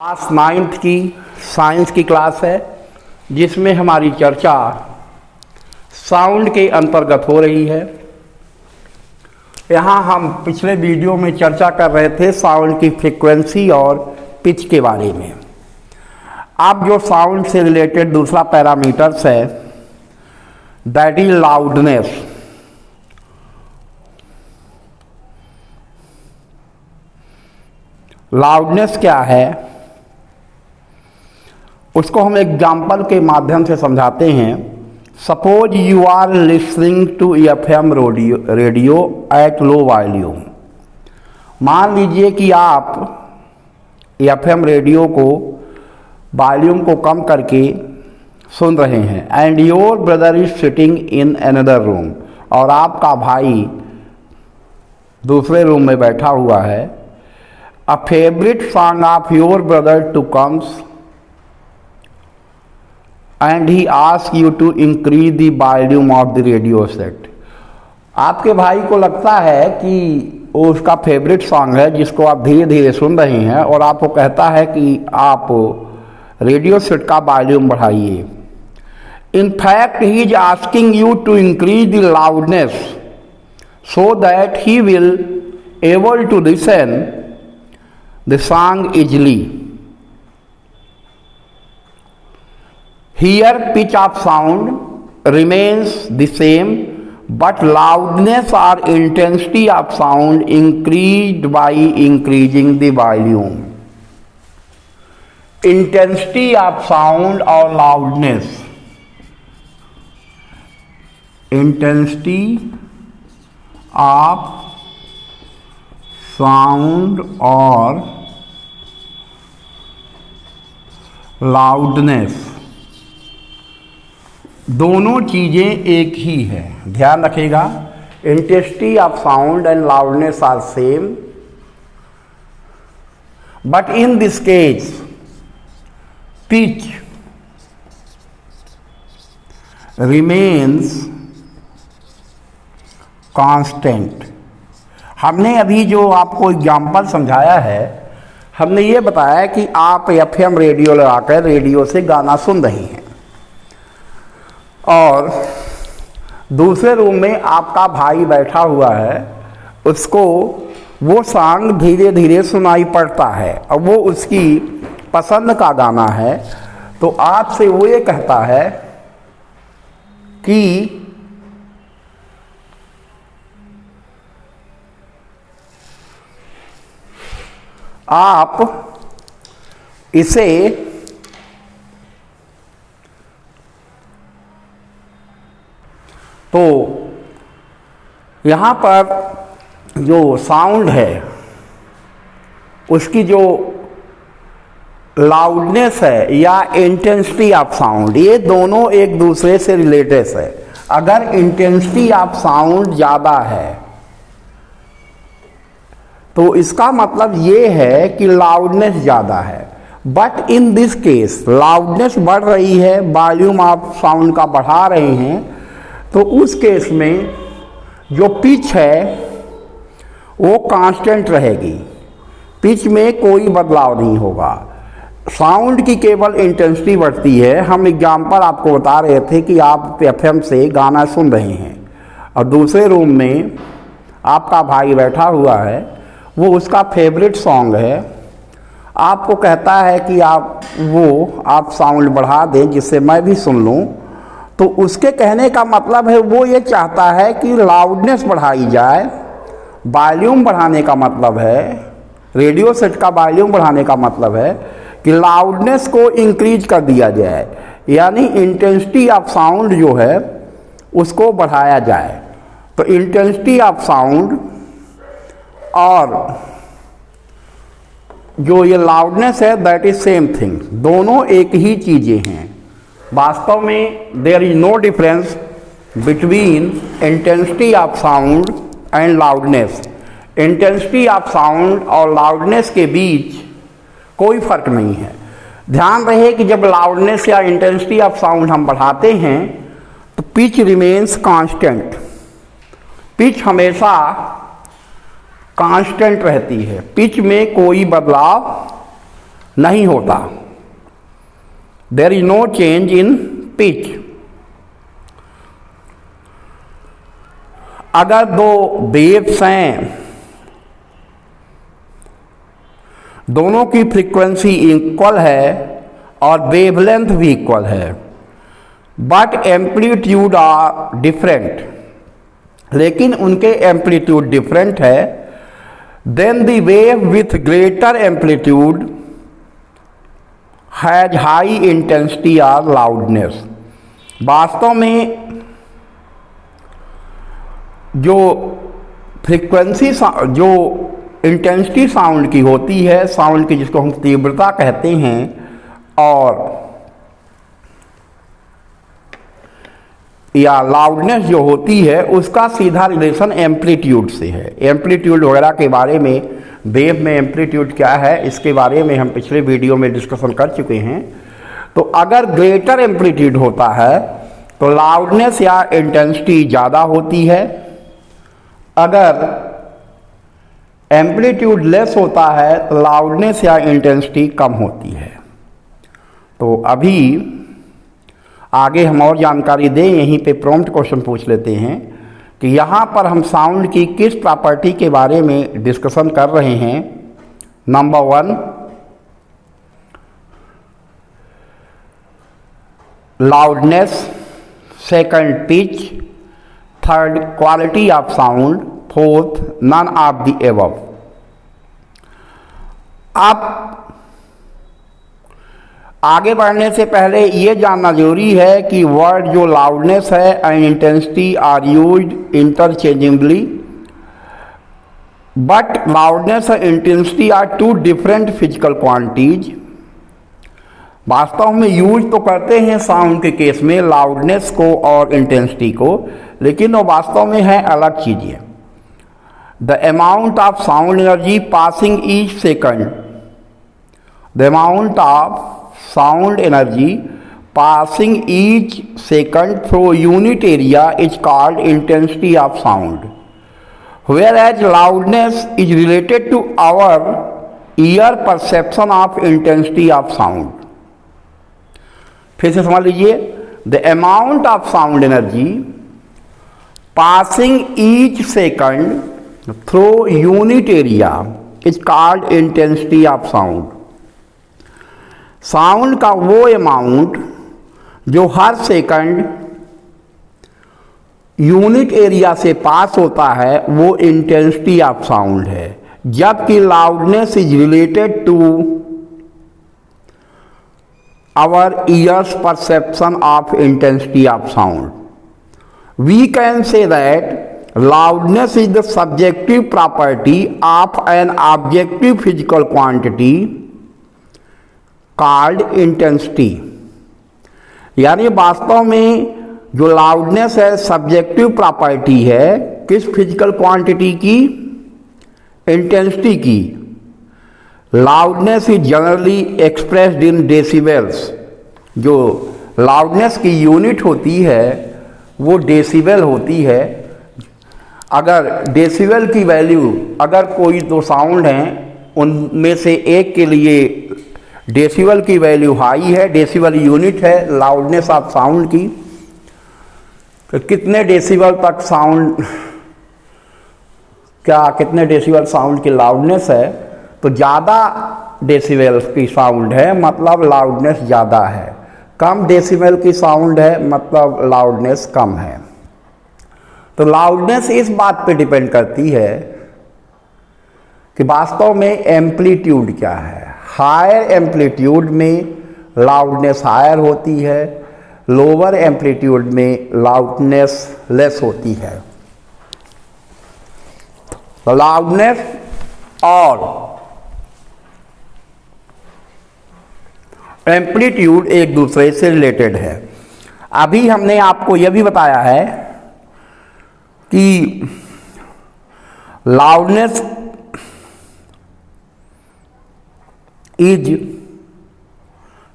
Class 9th की science की class है जिसमें हमारी चर्चा साउंड के अंतर्गत हो रही है। यहाँ हम पिछले वीडियो में चर्चा कर रहे थे साउंड की फ्रीक्वेंसी और पिच के बारे में। अब जो साउंड से रिलेटेड दूसरा पैरामीटर्स है दैट इज लाउडनेस। लाउडनेस क्या है उसको हम एग्जाम्पल के माध्यम से समझाते हैं। Suppose you are listening to FM radio at low volume. मान लीजिए कि आप FM रेडियो को वॉल्यूम को कम करके सुन रहे हैं and your brother is sitting in another room, और आपका भाई दूसरे रूम में बैठा हुआ है। A favourite song of your brother to comes and he asks you to increase the volume of the radio set। आपके भाई को लगता है कि वो उसका फेवरेट सॉन्ग है जिसको आप धीरे धीरे सुन रहे हैं और आपको कहता है कि आप रेडियो सेट का वॉल्यूम बढ़ाइए। In fact he is asking you to increase the loudness so that he will able to listen the song easily. Here pitch of sound remains the same, but loudness or intensity of sound increased by increasing the volume। Intensity of sound or loudness, intensity of sound or loudness दोनों चीज़ें एक ही है, ध्यान रखिएगा। Intensity of sound and loudness are same, but in this case pitch remains constant. हमने अभी जो आपको एग्जाम्पल समझाया है, हमने ये बताया कि आप FM रेडियो लगाकर रेडियो से गाना सुन रहे हैं और दूसरे रूम में आपका भाई बैठा हुआ है, उसको वो सॉन्ग धीरे धीरे सुनाई पड़ता है और वो उसकी पसंद का गाना है। तो आपसे वो ये कहता है कि आप इसे तो यहाँ पर जो साउंड है उसकी जो लाउडनेस है या इंटेंसिटी ऑफ साउंड, ये दोनों एक दूसरे से रिलेटेड है। अगर इंटेंसिटी ऑफ साउंड ज़्यादा है तो इसका मतलब ये है कि लाउडनेस ज़्यादा है। But in this case loudness बढ़ रही है, वॉल्यूम ऑफ साउंड का बढ़ा रहे हैं, तो उस केस में जो पिच है वो कांस्टेंट रहेगी, पिच में कोई बदलाव नहीं होगा। साउंड की केवल इंटेंसिटी बढ़ती है। हम एग्जाम्पल आपको बता रहे थे कि आप FM से गाना सुन रहे हैं और दूसरे रूम में आपका भाई बैठा हुआ है, वो उसका फेवरेट सॉन्ग है, आपको कहता है कि आप साउंड बढ़ा दें जिससे मैं भी सुन लूँ। तो उसके कहने का मतलब है वो ये चाहता है कि लाउडनेस बढ़ाई जाए। वॉल्यूम बढ़ाने का मतलब है, रेडियो सेट का वॉल्यूम बढ़ाने का मतलब है कि लाउडनेस को इंक्रीज कर दिया जाए, यानी इंटेंसिटी ऑफ साउंड जो है उसको बढ़ाया जाए। तो इंटेंसिटी ऑफ साउंड और जो ये लाउडनेस है दैट इज सेम थिंग, दोनों एक ही चीज़ें हैं। वास्तव में there is no difference between intensity of sound and loudness. Intensity of sound और लाउडनेस के बीच कोई फर्क नहीं है। ध्यान रहे कि जब लाउडनेस या इंटेंसिटी ऑफ साउंड हम बढ़ाते हैं तो पिच रिमेन्स कांस्टेंट। पिच हमेशा कांस्टेंट रहती है, पिच में कोई बदलाव नहीं होता। There is no change in pitch. अगर दो वेव्स हैं, दोनों की फ्रीक्वेंसी इक्वल है और वेवलेंथ भी इक्वल है, बट एम्पलीट्यूड आर डिफरेंट, लेकिन उनके एम्पलीट्यूड डिफरेंट है, then the wave with greater amplitude has high intensity और लाउडनेस। वास्तव में जो फ्रीक्वेंसी जो इंटेंसिटी साउंड की होती है, साउंड की जिसको हम तीव्रता कहते हैं, और या लाउडनेस जो होती है, उसका सीधा रिलेशन एम्पलीट्यूड से है। एम्पलीट्यूड वगैरह के बारे में, वेव में एम्पलीट्यूड क्या है, इसके बारे में हम पिछले वीडियो में डिस्कशन कर चुके हैं। तो अगर ग्रेटर एम्पलीट्यूड होता है तो लाउडनेस या इंटेंसिटी ज़्यादा होती है, अगर एम्पलीट्यूड लेस होता है तो लाउडनेस या इंटेंसिटी कम होती है। तो अभी आगे हम और जानकारी दें, यहीं पे प्रॉम्प्ट क्वेश्चन पूछ लेते हैं कि यहाँ पर हम साउंड की किस प्रॉपर्टी के बारे में डिस्कशन कर रहे हैं। Number 1, loudness, second pitch, third quality of sound, fourth none of the above. अब आगे बढ़ने से पहले ये जानना जरूरी है कि वर्ड जो लाउडनेस है and intensity are used interchangeably, but loudness और intensity are two different physical quantities. वास्तव में यूज तो करते हैं साउंड के केस में लाउडनेस को और इंटेंसिटी को, लेकिन वो वास्तव में है अलग चीज़ें। The amount of sound energy passing each second, the amount of sound energy passing each second through unit area is called intensity of sound, whereas loudness is related to our ear perception of intensity of sound. फिर से समझ लीजिए, the amount of sound energy passing each second through unit area is called intensity of sound. Sound का वो amount जो हर second unit area से पास होता है वो इंटेंसिटी ऑफ साउंड है, जबकि loudness is related to our ears perception of intensity of sound. We can say that loudness is the subjective property of an objective physical quantity called intensity. यानी वास्तव में जो लाउडनेस है subjective property है किस physical quantity की, intensity की। Loudness is generally expressed in decibels. जो लाउडनेस की यूनिट होती है वो डेसिबल होती है। अगर डेसिबल की वैल्यू, अगर कोई दो साउंड हैं उनमें से एक के लिए डेसिबल की वैल्यू हाई है, डेसिबल यूनिट है लाउडनेस ऑफ साउंड की, तो कितने डेसिबल तक साउंड, कितने डेसिबल साउंड की लाउडनेस है, तो ज़्यादा डेसिबल की साउंड है मतलब लाउडनेस ज़्यादा है, कम डेसिबल की साउंड है मतलब लाउडनेस कम है। तो लाउडनेस इस बात पे डिपेंड करती है कि वास्तव में एम्पलीट्यूड क्या है। हायर एम्पलीट्यूड में लाउडनेस हायर होती है, लोअर एम्पलीट्यूड में लाउडनेस लेस होती है। तो लाउडनेस और एम्पलीट्यूड एक दूसरे से रिलेटेड है। अभी हमने आपको यह भी बताया है कि loudness is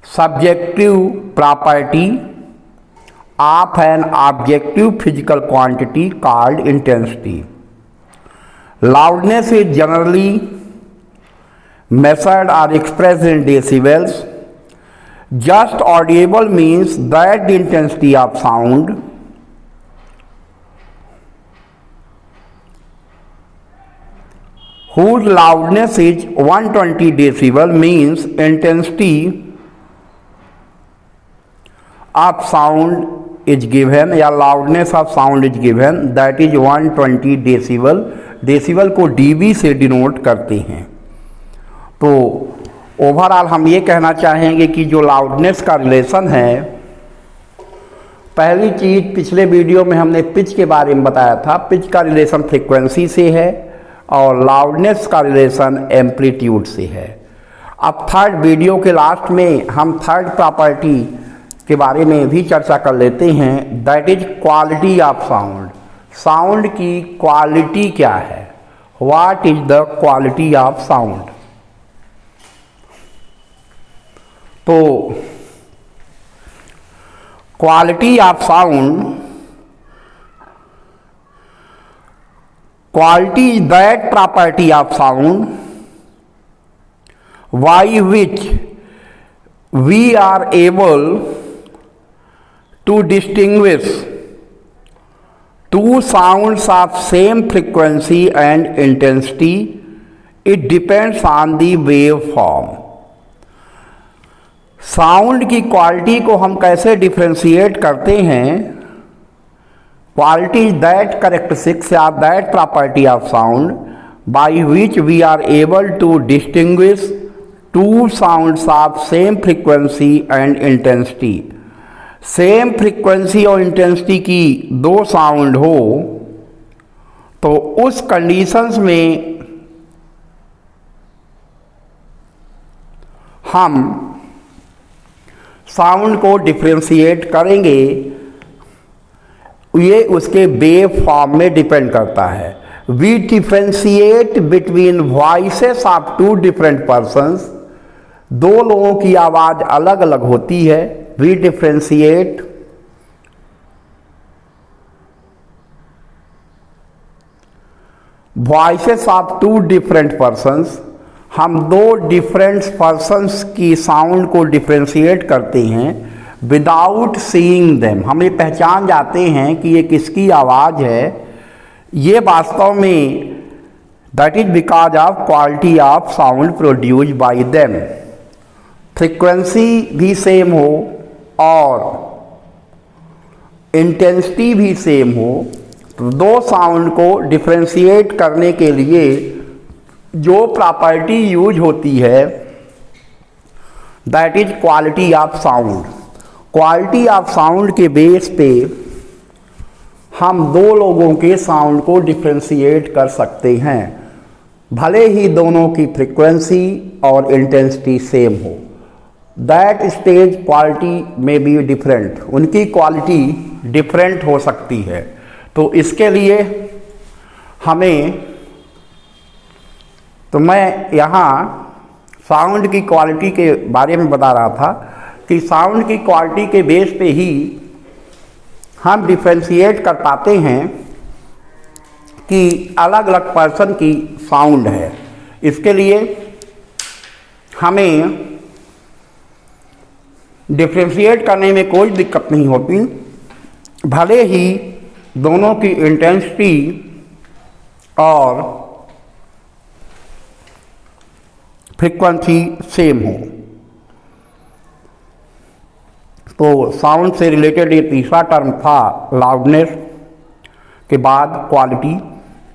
subjective property of an objective physical quantity called intensity. Loudness is generally measured or expressed in decibels. Just audible means that the intensity of sound whose loudness is 120 decibel means intensity of sound is given या loudness of sound is given that is 120 decibel. Decibel को dB से denote करते हैं। तो overall हम ये कहना चाहेंगे कि जो लाउडनेस का रिलेशन है, पहली चीज़ पिछले वीडियो में हमने पिच के बारे में बताया था। पिच का रिलेशन फ्रीक्वेंसी से है और लाउडनेस का रिलेशन एम्पलीट्यूड से है। अब थर्ड वीडियो के लास्ट में हम थर्ड प्रॉपर्टी के बारे में भी चर्चा कर लेते हैं, that is quality of sound. Sound की क्वालिटी क्या है? What is the quality of sound? तो quality of sound, quality is that property of sound by which we are able to distinguish two sounds of same frequency and intensity. It depends on the waveform. Sound की quality को हम कैसे differentiate करते हैं? Quality is that characteristics या that property of sound by which we are able to distinguish two sounds of same frequency and intensity. Same frequency और intensity की दो साउंड हो तो उस कंडीशंस में हम साउंड को डिफ्रेंशिएट करेंगे। ये उसके वेव फॉर्म में डिपेंड करता है। We differentiate between voices of two different persons. दो लोगों की आवाज़ अलग अलग होती है। We differentiate voices of two different persons। हम दो डिफरेंट पर्सन्स की साउंड को डिफ्रेंशिएट करते हैं विदाउट सीइंग देम। हम ये पहचान जाते हैं कि ये किसकी आवाज़ है। ये वास्तव में that is because of quality of sound produce by them. Frequency भी सेम हो और इंटेंसिटी भी सेम हो तो दो साउंड को डिफ्रेंशिएट करने के लिए जो प्रॉपर्टी यूज होती है that is quality of sound. Quality of sound के बेस पे हम दो लोगों के साउंड को डिफ्रेंशिएट कर सकते हैं, भले ही दोनों की फ्रीक्वेंसी और इंटेंसिटी सेम हो। दैट स्टेज क्वालिटी में बी डिफरेंट, उनकी क्वालिटी डिफरेंट हो सकती है। तो इसके लिए हमें, तो मैं यहाँ साउंड की क्वालिटी के बारे में बता रहा था कि साउंड की क्वालिटी के बेस पे ही हम डिफ्रेंशिएट कर पाते हैं कि अलग अलग पर्सन की साउंड है। इसके लिए हमें डिफ्रेंशिएट करने में कोई दिक्कत नहीं होती, भले ही दोनों की इंटेंसिटी और फ्रीक्वेंसी सेम हो। तो साउंड से रिलेटेड ये तीसरा टर्म था लाउडनेस के बाद क्वालिटी,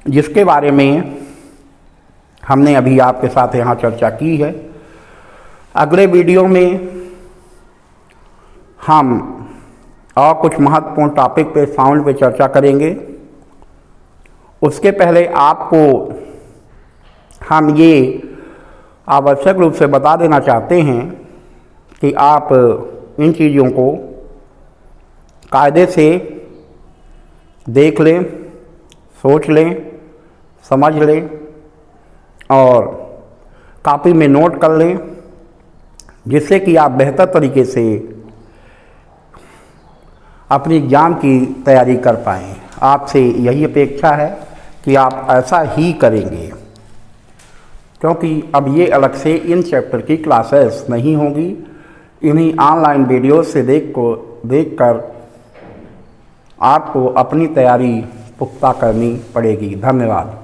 जिसके बारे में हमने अभी आपके साथ यहाँ चर्चा की है। अगले वीडियो में हम और कुछ महत्वपूर्ण टॉपिक पे साउंड पे चर्चा करेंगे। उसके पहले आपको हम ये आवश्यक रूप से बता देना चाहते हैं कि आप इन चीज़ों को कायदे से देख लें, सोच लें, समझ लें और कॉपी में नोट कर लें, जिससे कि आप बेहतर तरीके से अपनी एग्ज़ाम की तैयारी कर पाएँ। आपसे यही अपेक्षा है कि आप ऐसा ही करेंगे। क्योंकि अब ये अलग से इन चैप्टर की क्लासेस नहीं होगी, इन्हीं ऑनलाइन वीडियो से देखकर आपको अपनी तैयारी पुख्ता करनी पड़ेगी। धन्यवाद।